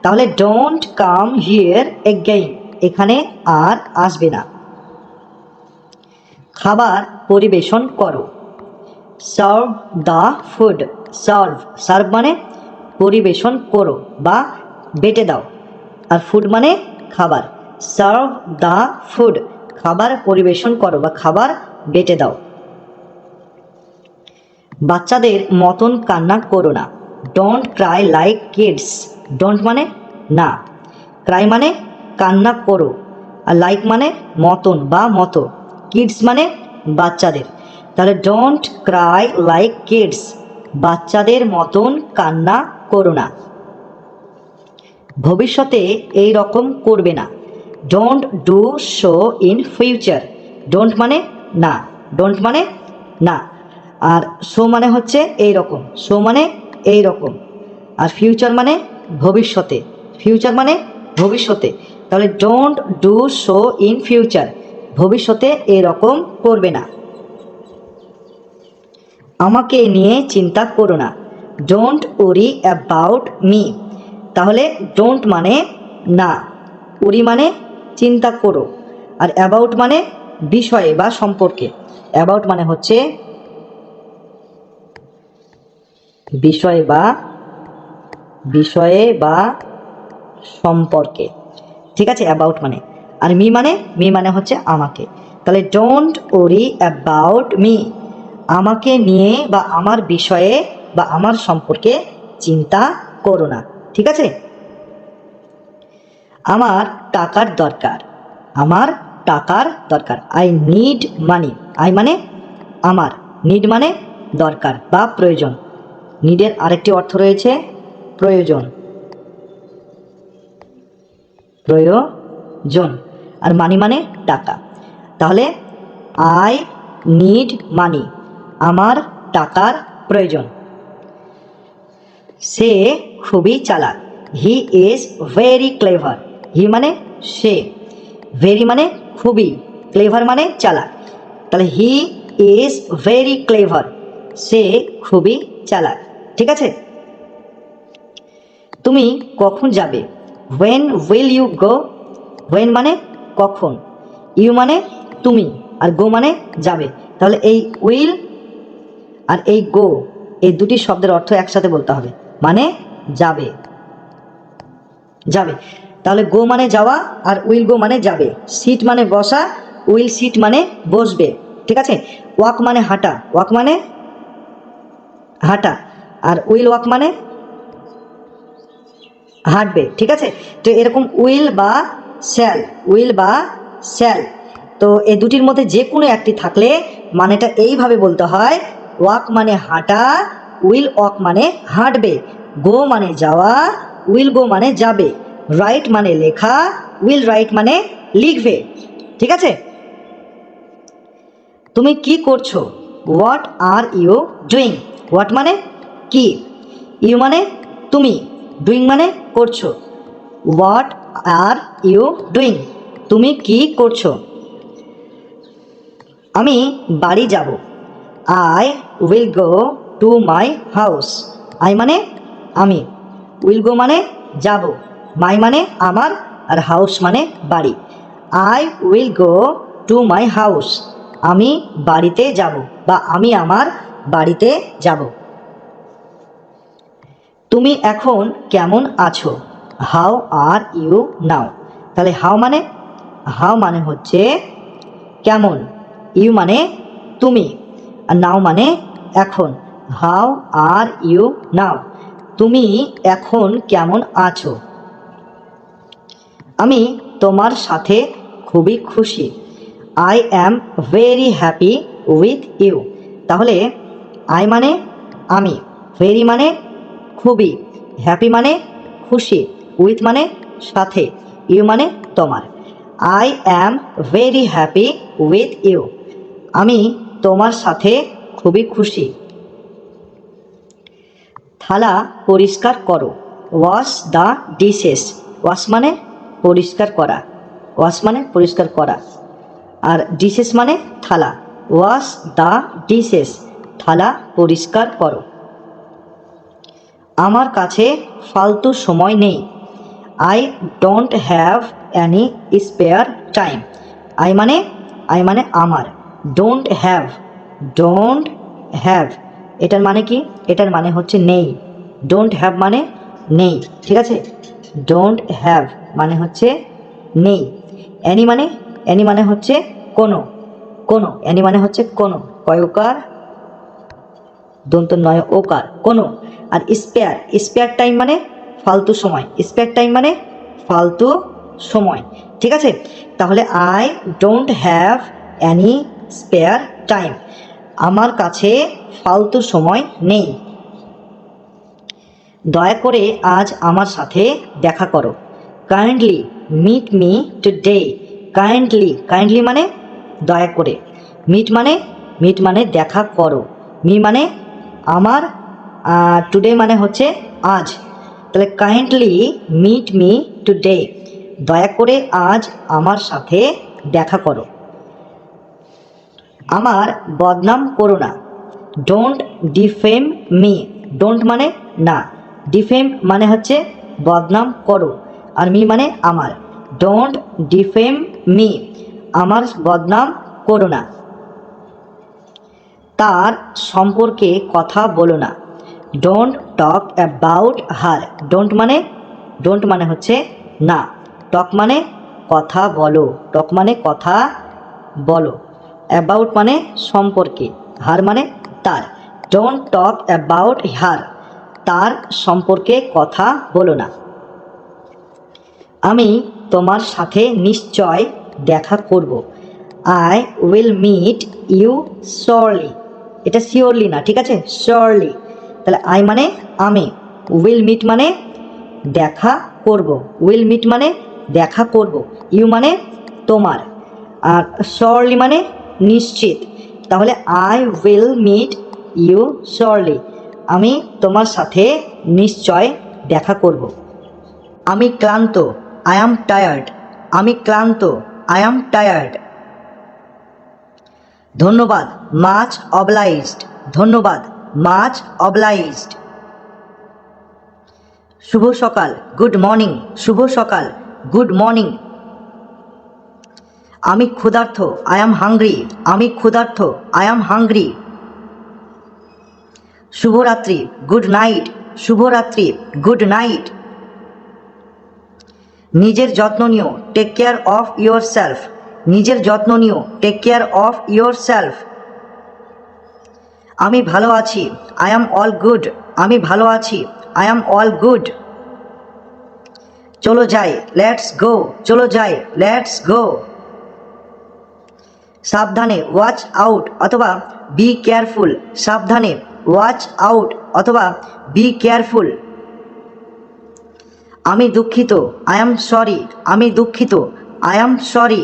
A: তাহলে ডোন্ট কাম হিয়ার এগেইন, এখানে আর আসবে না। খাবার পরিবেশন করো, সার্ভ দ্য ফুড। সার্ভ মানে পরিবেশন করো বা বেটে দাও, আর ফুড মানে খাবার। সার্ভ দ্য ফুড, খাবার পরিবেশন করো বা খাবার বেটে দাও। বাচ্চাদের মতন কান্না করো না, don't cry like kids. Don't মানে না, ক্রাই মানে কান্না করো, আর লাইক মানে মতন বা মতো, কিডস মানে বাচ্চাদের। তাহলে ডোন্ট ক্রাই লাইক কিডস, বাচ্চাদের মতন কান্না করো না। ভবিষ্যতে এই রকম করবে না, don't do so in future. Don't মানে না, ডোন্ট মানে না, আর সো মানে হচ্ছে এই রকম, সো মানে এই রকম, আর ফিউচার মানে ভবিষ্যতে, ফিউচার মানে ভবিষ্যতে। তাহলে don't do so in future, ভবিষ্যতে এরকম করবে না। আমাকে নিয়ে চিন্তা করো না, ডোন্ট ওরি অ্যাবাউট মি। তাহলে ডোন্ট মানে না, ওরি মানে চিন্তা করো, আর অ্যাবাউট মানে বিষয়ে বা সম্পর্কে। অ্যাবাউট মানে হচ্ছে বিষয়ে বা সম্পর্কে, ঠিক আছে, অ্যাবাউট মানে। আর মি মানে হচ্ছে আমাকে। তাহলে ডোন্ট ওরি অ্যাবাউট মি, আমাকে নিয়ে বা আমার বিষয়ে বা আমার সম্পর্কে চিন্তা করো না, ঠিক আছে। আমার টাকার দরকার, আমার টাকার দরকার, আই নিড মানি। আই মানে আমার, নিড মানে দরকার বা প্রয়োজন। নিডের আরেকটি অর্থ রয়েছে প্রয়োজন, প্রয়োজন, আর মানি মানে টাকা। তাহলে আই নিড মানি, আমার টাকার প্রয়োজন। সে খুবই চালাক, he is very clever. He মানে সে, ভেরি মানে খুবই, ক্লেভার মানে চালাক। তাহলে হি ইজ ভেরি ক্লেভার, সে খুবই চালাক, ঠিক আছে। তুমি কখন যাবে, when will you go. When মানে কখন, ইউ মানে তুমি, আর গো মানে যাবে। তাহলে এই উইল আর এই গো, এই দুটি শব্দের অর্থ একসাথে বলতে হবে, মানে যাবে, যাবে। তাহলে গো মানে যাওয়া, আর উইল গো মানে যাবে। সিট মানে বসা, উইল সিট মানে বসবে, ঠিক আছে। ওয়াক মানে হাঁটা, ওয়াক মানে হাঁটা, আর উইল ওয়াক মানে হাঁটবে, ঠিক আছে। তো এরকম উইল বা শ্যাল, উইল বা শ্যাল, তো এই দুটির মধ্যে যে কোনো একটি থাকলে মানেটা এইভাবে বলতে হয়, ওয়াক মানে হাঁটা, উইল ওয়াক মানে হাঁটবে, গো মানে যাওয়া, উইল গো মানে যাবে, রাইট মানে লেখা, উইল রাইট মানে লিখবে, ঠিক আছে। তুমি কি করছো, what are you doing. What মানে কি, ইউ মানে তুমি, ডুইং মানে করছো। হোয়াট আর ইউ ডুইং, তুমি কি করছো। আমি বাড়ি যাব, I will go to my house. I মানে আমি, উইল গো মানে যাব, মাই মানে আমার, আর হাউস মানে বাড়ি। I will go to my house, আমি বাড়িতে যাব বা আমি আমার বাড়িতে যাব। তুমি এখন কেমন আছো, হাউ আর ইউ নাও। তাহলে হাউ মানে হচ্ছে কেমন, ইউ মানে তুমি, আর নাও মানে এখন। হাউ আর ইউ নাও, তুমি এখন কেমন আছো। আমি তোমার সাথে খুবই খুশি, I am very happy with you. তাহলে আই মানে আমি, ভেরি মানে খুবই, হ্যাপি মানে খুশি, উইথ মানে সাথে, ইউ মানে তোমার। I am very happy with you, আমি তোমার সাথে খুবই খুশি। থালা পরিষ্কার করো, ওয়াশ দ্য ডিশেস। ওয়াশ মানে পরিষ্কার করা, ওয়াশ মানে পরিষ্কার করা, আর ডিশেস মানে থালা। ওয়াশ দ্য ডিশেস, থালা পরিষ্কার করো। আমার কাছে ফালতু সময় নেই, I don't have any spare time. I মানে আমার, ডোন্ট হ্যাভ, এটার মানে কি, এটার মানে হচ্ছে নেই, ডোন্ট হ্যাভ মানে নেই, ঠিক আছে। ডোন্ট হ্যাভ মানে হচ্ছে নেই। অ্যানি মানে হচ্ছে কোনো, অ্যানি মানে হচ্ছে কোনো, কয়কার দন্ত নয় ওকার, কোনো। আর স্পেয়ার টাইম মানে ফালতু সময়, স্পেয়ার টাইম মানে ফালতু সময়, ঠিক আছে। তাহলে I don't have any spare time, আমার কাছে ফালতু সময় নেই। দয়া করে আজ আমার সাথে দেখা করো, kindly meet me today. Kindly মানে দয়া করে, মিট মানে দেখা করো, মি মানে আমার, টুডে মানে হচ্ছে আজ। তাহলে কাইন্ডলি মিট মি টুডে, দয়া করে আজ আমার সাথে দেখা করো। আমার বদনাম করো না, ডোন্ট ডিফেম মি। ডোন্ট মানে না, ডিফেম মানে হচ্ছে বদনাম করো, আর মি মানে আমার। ডোন্ট ডিফেম মি, আমার বদনাম করো না। তার সম্পর্কে কথা বলো না, don't talk about her. Don't মানে হচ্ছে না, টক মানে কথা বলো, টক মানে কথা বলো, অ্যাবাউট মানে সম্পর্কে, হার মানে তার। ডোন্ট টক অ্যাবাউট হার, তার সম্পর্কে কথা বলো না। আমি তোমার সাথে নিশ্চয় দেখা করব, I will meet you surely. এটা শিওরলি না, ঠিক আছে, শিওরলি। তাহলে আই মানে আমি, উইল মিট মানে দেখা করব, উইল মিট মানে দেখা করব, ইউ মানে তোমার, আর শিওরলি মানে নিশ্চিত। তাহলে I will meet you surely, আমি তোমার সাথে নিশ্চয় দেখা করব। আমি ক্লান্ত, আই অ্যাম টায়ার্ড। আমি ক্লান্ত, আই অ্যাম টায়ার্ড। ধন্যবাদ, মাচ অবলাইজড। ধন্যবাদ, মাচ অবলাইজড। শুভ সকাল, গুড মর্নিং। শুভ সকাল, গুড মর্নিং। আমি ক্ষুধার্ত, আই অ্যাম হাংরি। আমি ক্ষুধার্ত, আই অ্যাম হাংরি। শুভরাত্রি, গুড নাইট। শুভরাত্রি, গুড নাইট। নিজের যত্ন নিও, take care of yourself. নিজের যত্ন নিও, take care of yourself. আমি ভালো আছি, আই অ্যাম অল গুড। আমি ভালো আছি, আই অ্যাম অল গুড। চলো যাই, লেটস গো। চলো যাই, লেটস গো। সাবধানে, ওয়াচ আউট অথবা বি কেয়ারফুল। সাবধানে, ওয়াচ আউট অথবা বি কেয়ারফুল। আমি দুঃখিত, আই অ্যাম সরি। আমি দুঃখিত, আই অ্যাম সরি।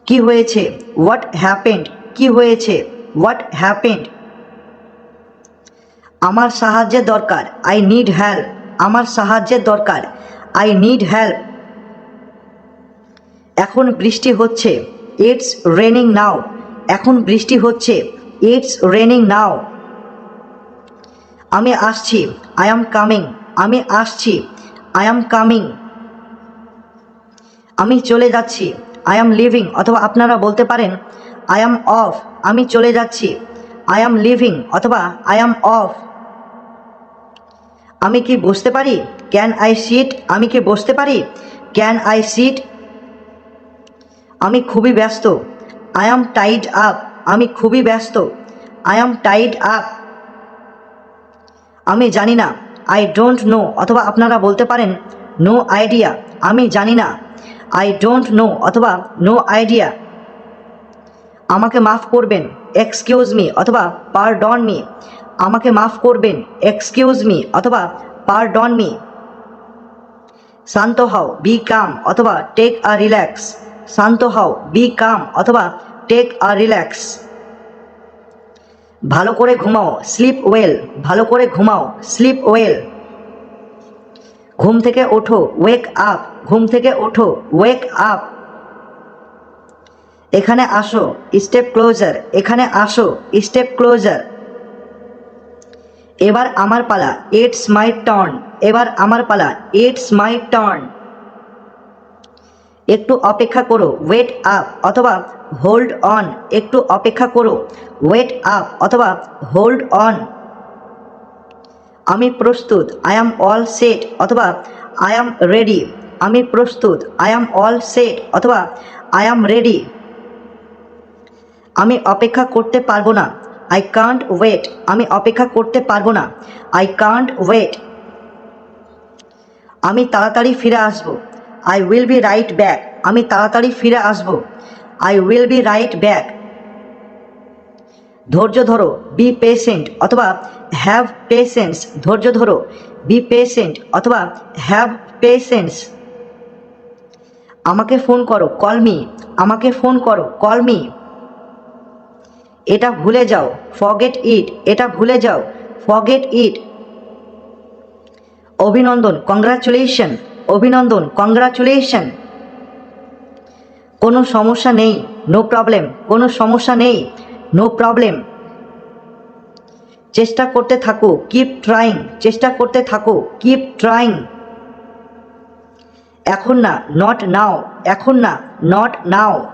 A: কি হয়েছে, হোয়াট হ্যাপেন্ড। কি হয়েছে, হোয়াট হ্যাপেন্ড। আমার সাহায্যের দরকার, আই নিড হেল্প। আমার সাহায্যের দরকার, আই নিড হেল্প। এখন বৃষ্টি হচ্ছে, ইটস রেনিং নাও। এখন বৃষ্টি হচ্ছে, ইটস রেনিং নাও। আমি আসছি, আই অ্যাম কামিং। আমি আসছি, আই অ্যাম কামিং। আমি চলে যাচ্ছি, আই অ্যাম লিভিং, অথবা আপনারা বলতে পারেন আই অ্যাম অফ। আমি চলে যাচ্ছি, আই অ্যাম লিভিং অথবা আই অ্যাম অফ। আমি কি বসতে পারি, ক্যান আই সিট। আমি কি বসতে পারি, ক্যান আই সিট। আমি খুবই ব্যস্ত, আই অ্যাম টাইড আপ। আমি খুবই ব্যস্ত, আই অ্যাম টাইড আপ। আমি জানি না, আই ডোন্ট নো, অথবা আপনারা বলতে পারেন নো আইডিয়া। আমি জানি না, আই ডোন্ট নো অথবা নো আইডিয়া। আমাকে মাফ করবেন, এক্সকিউজ মি অথবা পারডন মি। আমাকে মাফ করবেন, এক্সকিউজ মি অথবা পারডন মি। শান্ত হও, বি কাম অথবা টেক আ রিল্যাক্স। শান্ত হও, বি কাম অথবা টেক আ রিল্যাক্স। ভালো করে ঘুমাও, স্লিপ ওয়েল। ভালো করে ঘুমাও, স্লিপ ওয়েল। ঘুম থেকে ওঠো, ওয়েক আপ। ঘুম থেকে ওঠো, ওয়েক আপ। এখানে আসো, স্টেপ ক্লোজার। এখানে আসো, স্টেপ ক্লোজার। এবার আমার পালা, ইটস মাই টার্ন। এবার আমার পালা, ইটস মাই টার্ন। একটু অপেক্ষা করো, ওয়েট আপ অথবা হোল্ড অন। একটু অপেক্ষা করো, ওয়েট আপ অথবা হোল্ড অন। আমি প্রস্তুত, আই অ্যাম অল সেট অথবা আই অ্যাম রেডি। আমি প্রস্তুত, আই অ্যাম অল সেট অথবা আই অ্যাম রেডি। আমি অপেক্ষা করতে পারবো না, আই কান্ট ওয়েট। আমি অপেক্ষা করতে পারবো না, আই কান্ট ওয়েট। আমি তাড়াতাড়ি ফিরে আসব। I will be right back. আমি তাড়াতাড়ি ফিরে আসব। I will be right back. ধৈর্য ধরো, বি পেশেন্ট অথবা হ্যাভ পেশেন্স। ধৈর্য ধরো, বি পেশেন্ট অথবা হ্যাভ পেশেন্স। আমাকে ফোন করো, কল মি। আমাকে ফোন করো, কল মি। এটা ভুলে যাও, ফরগেট ইট। এটা ভুলে যাও, ফরগেট ইট। অভিনন্দন, কংগ্রাচুলেশন। অভিনন্দন, কংগ্রাচুলেশন। কোনো সমস্যা নেই, নো প্রবলেম। কোনো সমস্যা নেই, নো প্রবলেম। চেষ্টা করতে থাকো, কিপ ট্রাইং। চেষ্টা করতে থাকো, কিপ ট্রাইং। এখন না, নট নাও। এখন না, নট নাও।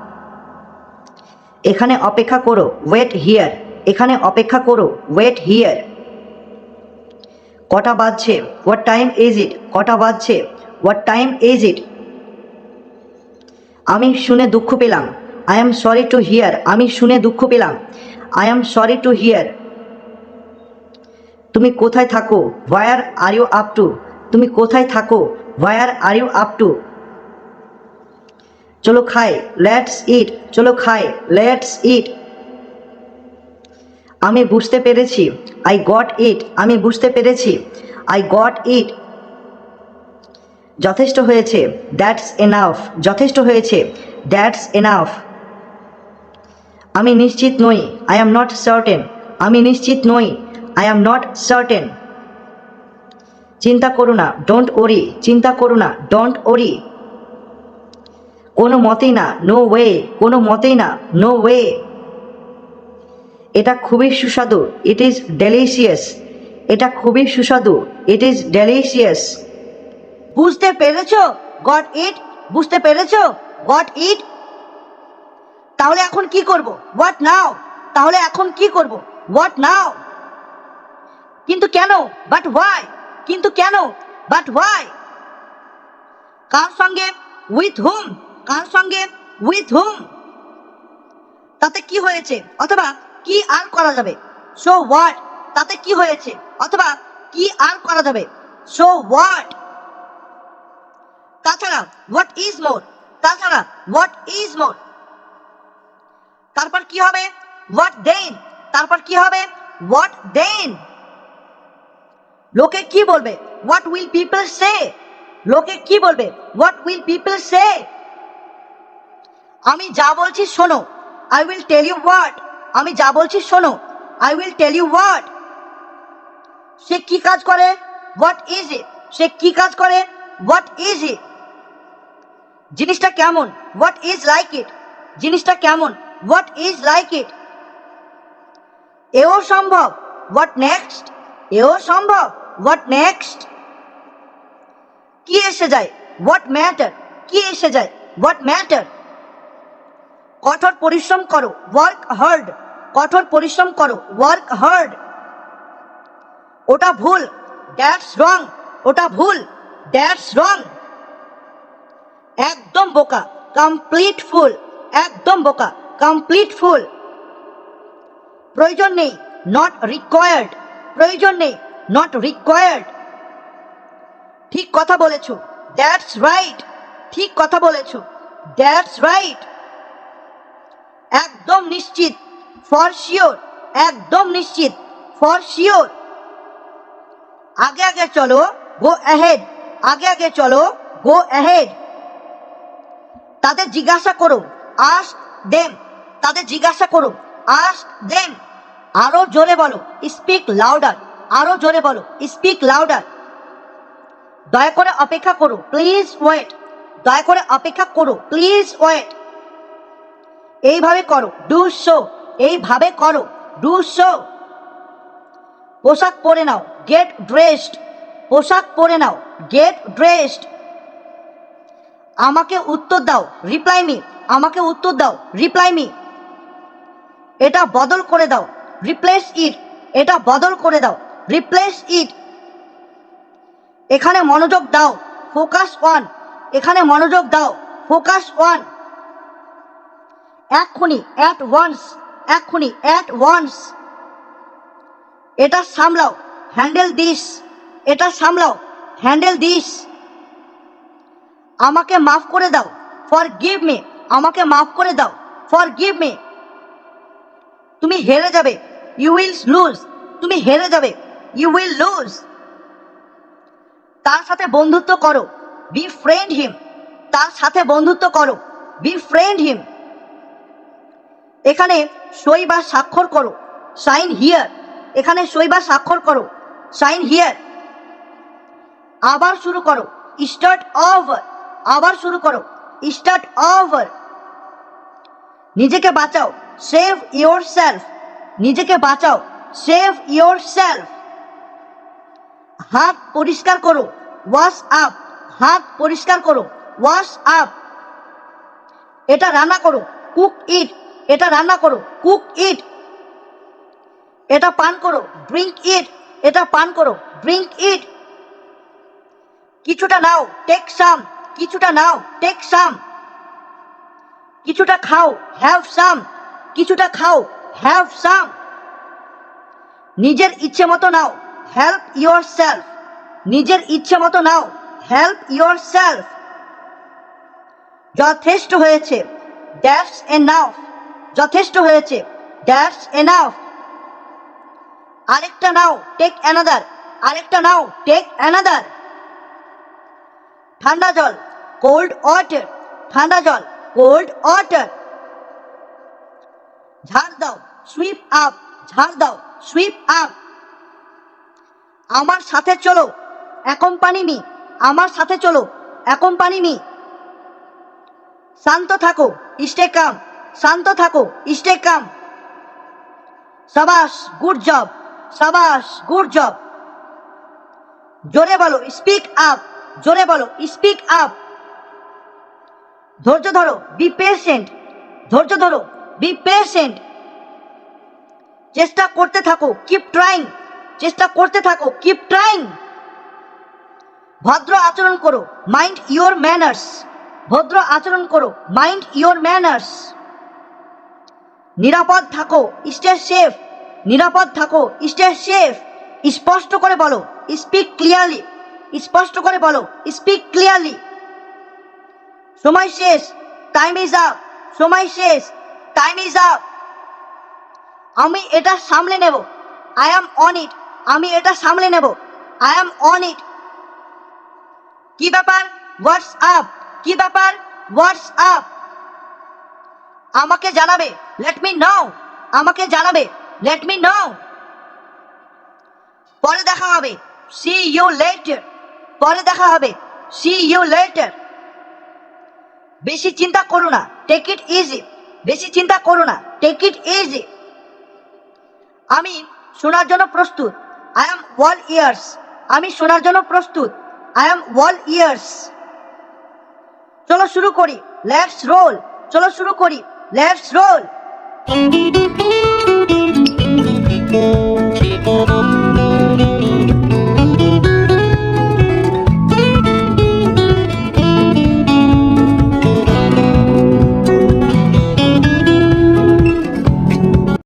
A: এখানে অপেক্ষা করো, ওয়েট হিয়ার। এখানে অপেক্ষা করো, ওয়েট হিয়ার। কটা বাজছে, হোয়াট টাইম ইজ ইট। কটা বাজছে, হোয়াট টাইম ইজ ইট। আমি শুনে দুঃখ পেলাম, I am sorry to hear. আমি শুনে দুঃখ পেলাম, I am sorry to hear. তুমি কোথায় থাকো, where are you up to. তুমি কোথায় থাকো, where are you up to. চলো খাই, লেটস ইট। চলো খাই, লেটস ইট। আমি বুঝতে পেরেছি, আই গট ইট। আমি বুঝতে পেরেছি, আই গট ইট। যথেষ্ট হয়েছে, দ্যাটস এনাফ। যথেষ্ট হয়েছে, দ্যাটস এনাফ। আমি নিশ্চিত নই, আই এম নট সার্টেন। আমি নিশ্চিত নই, আই এম নট সার্টেন। চিন্তা করো না, ডোন্ট ওরি। চিন্তা করো না, ডোন্ট ওরি। কোনো মতেই না, নো ওয়ে। কোনো মতেই না, নো ওয়ে। এটা খুবই সুস্বাদু, ইট ইজ ডেলিশিয়াস। এটা খুবই সুস্বাদু, ইট ইজ ডেলিশিয়াস। বুঝতে পেরেছো, গট ইট। বুঝতে পেরেছো, গট ইট। তাহলে এখন কি করব, হোয়াট নাও। তাহলে এখন কি করব, হোয়াট নাও। কিন্তু কেন, বাট হোয়াই। কিন্তু কেন, বাট হোয়াই। কার সঙ্গে, উইথ হুম। কার সঙ্গে, উইথ হুম। তাতে কি হয়েছে, অথবা কি আর করা যাবে, সো হোয়াট। তাতে কি হয়েছে, অথবা কি আর করা যাবে, সো হোয়াট। তাছাড়া, হোয়াট ইজ মোর। তাছাড়া, হোয়াট ইজ মোর। তারপর কি হবে, হোয়াট দেন। তারপর কি হবে, হোয়াট দেন। লোকে কি বলবে, হোয়াট উইল পিপল সে। লোকে কি বলবে, হোয়াট উইল পিপল সে। আমি যা বলছি শোনো, I will tell you what. আমি যা বলছি শোনো, I will tell you what. সে কি কাজ করে, হোয়াট ইজ ইট। সে কি কাজ করে, হোয়াট ইজ ইট। জিনিসটা কেমন, হোয়াট ইজ লাইক ইট। জিনিসটা কেমন, হোয়াট ইজ লাইক ইট। এও সম্ভব, হোয়াট নেক্সট। এও সম্ভব, হোয়াট নেক্সট। কি এসে যায়, হোয়াট ম্যাটার। কি এসে যায়, হোয়াট ম্যাটার। কঠোর পরিশ্রম করো, ওয়ার্ক হার্ড। কঠোর পরিশ্রম করো, ওয়ার্ক হার্ড। ওটা ভুল, দ্যাটস রং। ওটা ভুল, দ্যাটস রং। একদম বোকা, কমপ্লিট ফুল। একদম বোকা, কমপ্লিট ফুল। প্রয়োজন নেই, নট রিকোয়ার্ড। প্রয়োজন নেই, নট রিকোয়ার্ড। ঠিক কথা বলেছো, দ্যাটস রাইট। ঠিক কথা বলেছো, দ্যাটস রাইট। একদম নিশ্চিত, ফর শিওর। একদম নিশ্চিত, ফর শিওর। আগে আগে চলো, গো অ্যাহেড। আগে আগে চলো, গো অ্যাহেড। তাদের জিজ্ঞাসা করো, আস্ক দেম। তাদের জিজ্ঞাসা করো, আস্ক দেম। আরো জোরে বলো, স্পিক লাউডার। আরো জোরে বলো, স্পিক লাউডার। দয়া করে অপেক্ষা করো, প্লিজ ওয়েট। দয়া করে অপেক্ষা করো, প্লিজ ওয়েট। এইভাবে করো, ডু সো। এইভাবে করো, ডু সো। পোশাক পরে নাও, গেট ড্রেসড। পোশাক পরে নাও, গেট ড্রেসড। আমাকে উত্তর দাও, রিপ্লাই মি। আমাকে উত্তর দাও, রিপ্লাই মি। এটা বদল করে দাও, রিপ্লেস ইট। এটা বদল করে দাও, রিপ্লেস ইট। এখানে মনোযোগ দাও, ফোকাস অন। এখানে মনোযোগ দাও, ফোকাস অন। এক্ষুনি, অ্যাট ওয়ান্স। এক্ষুনি, অ্যাট ওয়ান্স। এটা সামলাও, হ্যান্ডেল দিস। এটা সামলাও, হ্যান্ডেল দিস।
B: আমাকে মাফ করে দাও, ফরগিভ মি, আমাকে মাফ করে দাও, ফরগিভ মি। তুমি হেরে যাবে, ইউ উইল লুজ, তুমি হেরে যাবে, ইউ উইল লুজ। তার সাথে বন্ধুত্ব করো, বি ফ্রেন্ড হিম, তার সাথে বন্ধুত্ব করো, বি ফ্রেন্ড হিম। এখানে সই বা স্বাক্ষর করো, সাইন হিয়ার, এখানে সই বা স্বাক্ষর করো, সাইন হিয়ার। আবার শুরু করো, স্টার্ট ওভার, আবার শুরু করো, স্টার্ট ওভার। নিজেকে বাঁচাও, সেভ ইয়োর সেলফ, নিজেকে বাঁচাও, সেভ ইয়োর সেলফ। হাত পরিষ্কার করো, ওয়াশ আপ, হাত পরিষ্কার করো, ওয়াশ আপ। এটা রান্না করো, কুক ইট, এটা রান্না করো, কুক ইট। এটা পান করো, ড্রিঙ্ক ইট, এটা পান করো, ড্রিঙ্ক ইট। কিছুটা নাও, টেক সাম, কিছুটা নাও, টেক সাম। কিছুটা খাও, হ্যাভ সাম, কিছুটা খাও, হ্যাভ সাম। নিজের ইচ্ছে মতো নাও, হেল্প ইয়োর সেলফ, নিজের ইচ্ছে মতো নাও, হেল্প ইয়োর সেলফ। যথেষ্ট হয়েছে, দ্যাটস এনাফ, যথেষ্ট হয়েছে, দ্যাটস এনাফ। আরেকটা নাও, টেক অ্যানাদার, আরেকটা নাও, টেক অ্যানাদার। ঠান্ডা জল, কোল্ড ওয়াটার, ঠান্ডা জল, কোল্ড ওয়াটার। ঝাড় দাও, সুইপ আপ, ঝাড় দাও, সুইপ আপ। আমার সাথে চলো, অ্যাকম্পানি মি, আমার সাথে চলো, অ্যাকম্পানি মি। শান্ত থাকো, স্টে কাম, শান্ত থাকো, স্টে কাম। সাবাস, গুড জব, সাবাস, গুড জব। জোরে বলো, স্পিক আপ, জোরে বলো, স্পিক আপ। ধৈর্য ধরো, বি পেশেন্ট, ধৈর্য ধরো, বি পেশেন্ট। চেষ্টা করতে থাকো, কিপ ট্রাইং, চেষ্টা করতে থাকো, কিপ ট্রাইং। ভদ্র আচরণ করো, মাইন্ড ইয়োর ম্যানার্স, ভদ্র আচরণ করো, মাইন্ড ইয়োর ম্যানার্স। নিরাপদ থাকো, স্টে সেফ, নিরাপদ থাকো, স্টে সেফ। স্পষ্ট করে বলো, স্পিক ক্লিয়ারলি, স্পষ্ট করে বলো, স্পিক ক্লিয়ারলি। সময় শেষ, টাইম ইজ আপ, সময় শেষ, টাইম ইজ আপ। আমি এটা সামলে নেব, আই অ্যাম অন ইট, আমি এটা সামলে নেব, আই অ্যাম অন ইট। কি ব্যাপার, হোয়াটস আপ, কি ব্যাপার, হোয়াটস আপ। আমাকে জানাবে, লেট মি নো, আমাকে জানাবে, লেট মি নো। পরে দেখা হবে, সি ইউ লেটার, পরে দেখা হবে, সি ইউ লেটার। বেশি চিন্তা করো না, টেক ইট ইজি, বেশি চিন্তা করো না, টেক ইট ইজি। আমি শোনার জন্য প্রস্তুত, আই অ্যাম অল ইয়ার্স, আমি শোনার জন্য প্রস্তুত, আই অ্যাম অল ইয়ার্স। চলো শুরু করি, লেটস রোল, চলো শুরু করি, লেটস রোল।